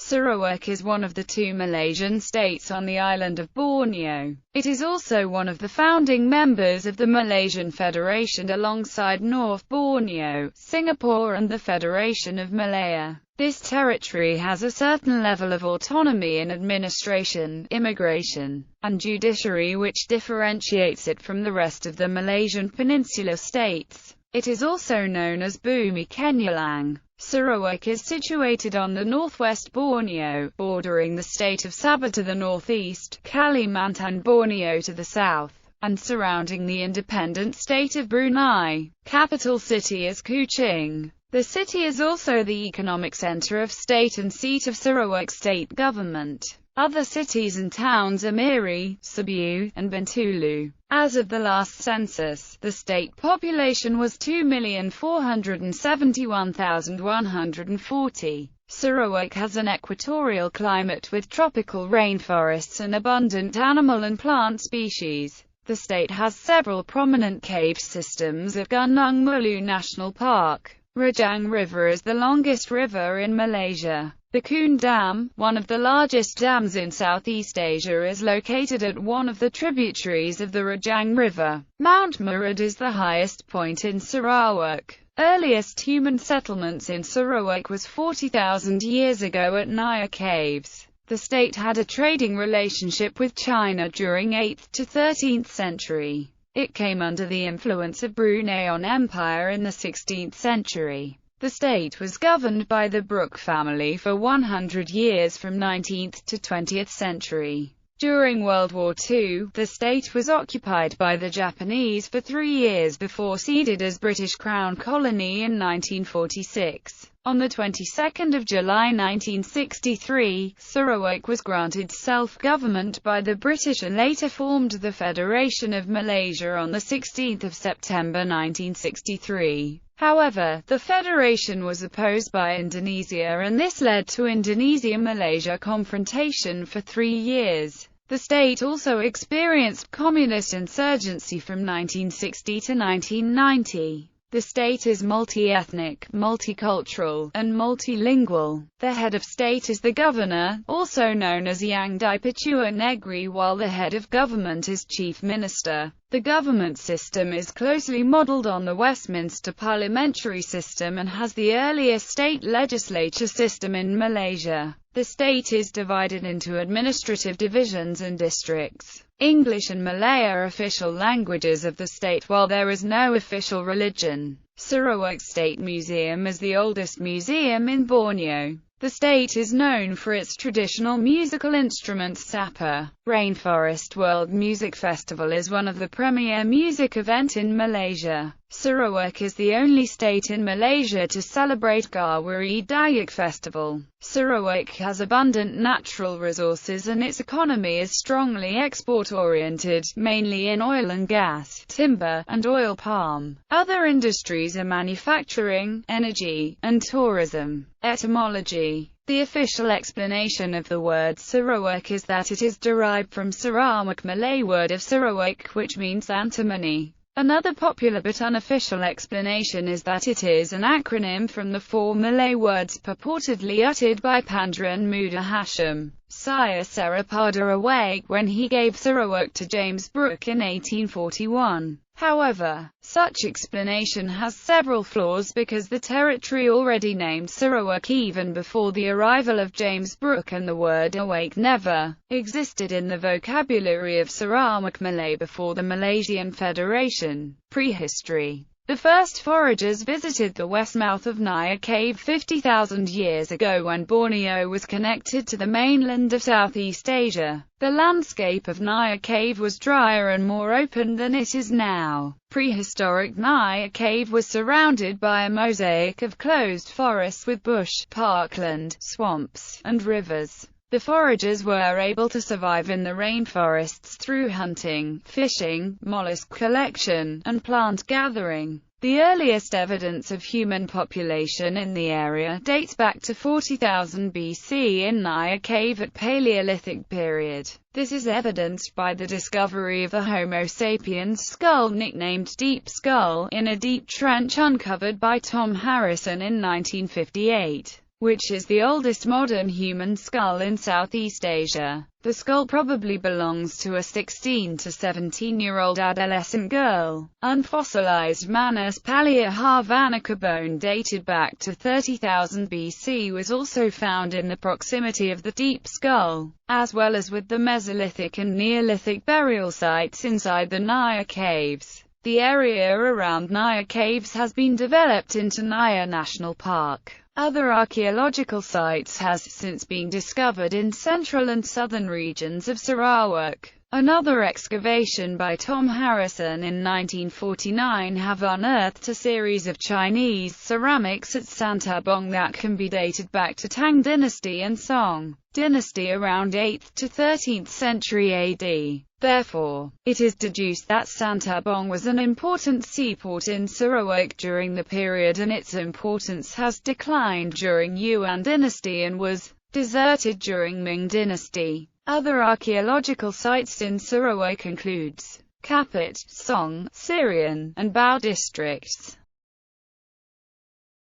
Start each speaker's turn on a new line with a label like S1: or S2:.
S1: Sarawak is one of the two Malaysian states on the island of Borneo. It is also one of the founding members of the Malaysian Federation alongside North Borneo, Singapore and the Federation of Malaya. This territory has a certain level of autonomy in administration, immigration, and judiciary which differentiates it from the rest of the Malaysian peninsular states. It is also known as Bumi Kenyulang. Sarawak is situated on the northwest Borneo, bordering the state of Sabah to the northeast, Kalimantan Borneo to the south, and surrounding the independent state of Brunei. Capital city is Kuching. The city is also the economic center of state and seat of Sarawak state government. Other cities and towns are Miri, Sabah, and Bintulu. As of the last census, the state population was 2,471,140. Sarawak has an equatorial climate with tropical rainforests and abundant animal and plant species. The state has several prominent cave systems at Gunung Mulu National Park. Rajang River is the longest river in Malaysia. The Kun Dam, one of the largest dams in Southeast Asia, is located at one of the tributaries of the Rajang River. Mount Murad is the highest point in Sarawak. Earliest human settlements in Sarawak was 40,000 years ago at Naya Caves. The state had a trading relationship with China during 8th to 13th century. It came under the influence of Bruneian Empire in the 16th century. The state was governed by the Brooke family for 100 years from 19th to 20th century. During World War II, the state was occupied by the Japanese for 3 years before ceded as British Crown colony in 1946. On the 22nd of July 1963, Sarawak was granted self-government by the British and later formed the Federation of Malaysia on the 16th of September 1963. However, the federation was opposed by Indonesia and this led to Indonesia-Malaysia confrontation for 3 years. The state also experienced communist insurgency from 1960 to 1990. The state is multi-ethnic, multicultural, and multilingual. The head of state is the governor, also known as Yang di-Pertua Negeri, while the head of government is chief minister. The government system is closely modelled on the Westminster parliamentary system and has the earliest state legislature system in Malaysia. The state is divided into administrative divisions and districts. English and Malay are official languages of the state while there is no official religion. Sarawak State Museum is the oldest museum in Borneo. The state is known for its traditional musical instruments Sapa. Rainforest World Music Festival is one of the premier music events in Malaysia. Sarawak is the only state in Malaysia to celebrate Gawari Dayak Festival. Sarawak has abundant natural resources and its economy is strongly export-oriented, mainly in oil and gas, timber, and oil palm. Other industries are manufacturing, energy, and tourism. Etymology. The official explanation of the word Sarawak is that it is derived from sarawak Malay word of Sarawak which means antimony. Another popular but unofficial explanation is that it is an acronym from the 4 Malay words purportedly uttered by Pangeran Muda Hashim, Sire saôrawaʔ, when he gave Sarawak to James Brooke in 1841. However, such explanation has several flaws because the territory already named Sarawak even before the arrival of James Brooke, and the word awake never existed in the vocabulary of Sarawak Malay before the Malaysian Federation. Prehistory. The first foragers visited the west mouth of Naya Cave 50,000 years ago when Borneo was connected to the mainland of Southeast Asia. The landscape of Naya Cave was drier and more open than it is now. Prehistoric Naya Cave was surrounded by a mosaic of closed forests with bush, parkland, swamps, and rivers. The foragers were able to survive in the rainforests through hunting, fishing, mollusk collection, and plant gathering. The earliest evidence of human population in the area dates back to 40,000 BC in Naya Cave at Paleolithic period. This is evidenced by the discovery of the Homo sapiens skull nicknamed Deep Skull in a deep trench uncovered by Tom Harrison in 1958. which is the oldest modern human skull in Southeast Asia. The skull probably belongs to a 16 to 17-year-old adolescent girl. Unfossilized Manus paleohavanica bone dated back to 30,000 BC was also found in the proximity of the deep skull, as well as with the Mesolithic and Neolithic burial sites inside the Naya caves. The area around Naya caves has been developed into Naya National Park. Other archaeological sites has since been discovered in central and southern regions of Sarawak. Another excavation by Tom Harrison in 1949 have unearthed a series of Chinese ceramics at Santabong that can be dated back to Tang Dynasty and Song Dynasty around 8th to 13th century AD. Therefore, it is deduced that Santabong was an important seaport in Sarawak during the period, and its importance has declined during Yuan Dynasty and was deserted during Ming Dynasty. Other archaeological sites in Sarawak includes Kapit, Song, Syrian, and Bao districts.